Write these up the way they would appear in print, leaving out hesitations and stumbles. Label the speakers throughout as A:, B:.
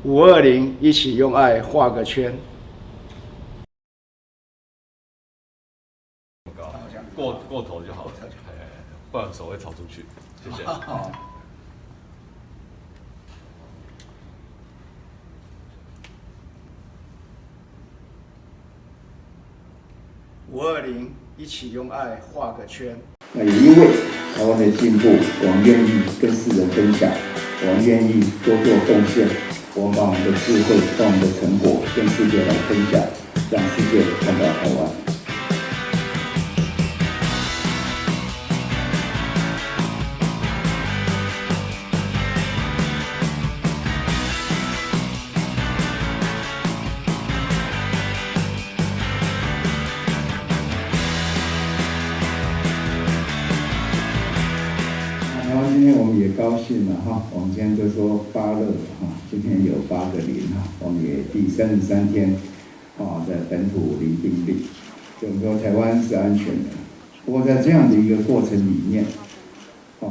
A: 520，一起用爱画个圈。
B: 过头就好了，不然手会朝出去。谢谢。
A: 520，一起用爱画个圈。
C: 那也因为台湾的进步，我们愿意跟世人分享，我们愿意多做贡献，我们把我们的智慧、把我们的成果跟世界来分享，让世界看到台湾。今天我们也高兴了哈，我们今天都说8乐哈，今天有8个0哈，我们也第33天的本土零病例，整个台湾是安全的。不过在这样的一个过程里面，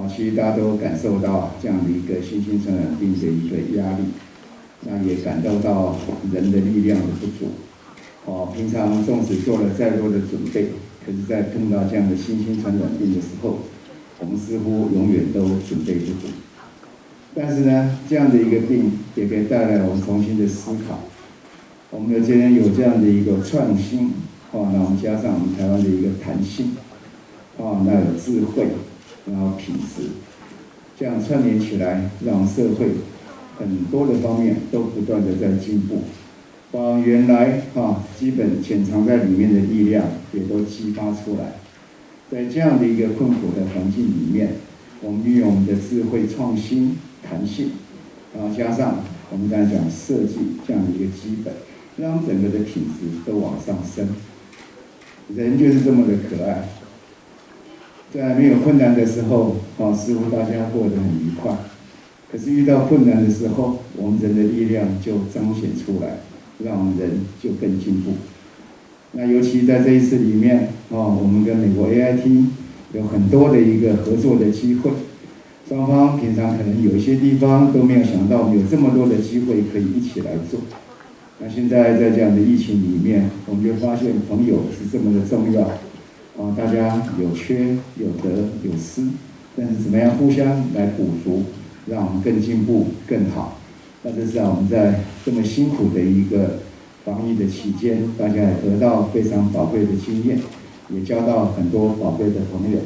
C: 其实大家都感受到这样的一个新兴传染病的一个压力，那也感受到人的力量的不足。平常纵使做了再多的准备，可是在碰到这样的新兴传染病的时候，我们似乎永远都准备不足，但是呢，这样的一个病也可以带来我们重新的思考。我们今天有这样的一个创新，那我们加上我们台湾的一个弹性，那有智慧，然后品质，这样串联起来，让社会很多的方面都不断的在进步，把原来基本潜藏在里面的力量也都激发出来。在这样的一个困苦的环境里面，我们运用我们的智慧、创新、弹性，然后加上我们刚才讲设计这样的一个基本，让整个的品质都往上升。人就是这么的可爱，在没有困难的时候，似乎大家过得很愉快。可是遇到困难的时候，我们人的力量就彰显出来，让人就更进步。那尤其在这一次里面，我们跟美国 AIT 有很多的一个合作的机会，双方平常可能有一些地方都没有想到，有这么多的机会可以一起来做。那现在在这样的疫情里面，我们就发现朋友是这么的重要，大家有缺有得有失，但是怎么样互相来补足，让我们更进步更好。那这是让我们在这么辛苦的一个防疫的期间，大家也得到非常宝贵的经验，也交到很多宝贵的朋友。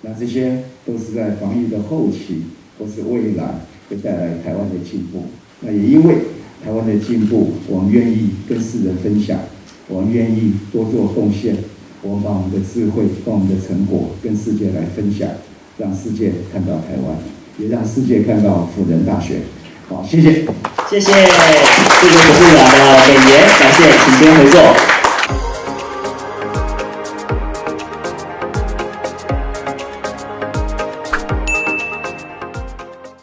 C: 那这些都是在防疫的后期，或是未来会带来台湾的进步。那也因为台湾的进步，我们愿意跟世人分享，我们愿意多做贡献，我们把我们的智慧、把我们的成果跟世界来分享，让世界看到台湾，也让世界看到辅仁大学。好，谢谢。
D: 谢谢，这个董事长的美言，感谢，请先回座。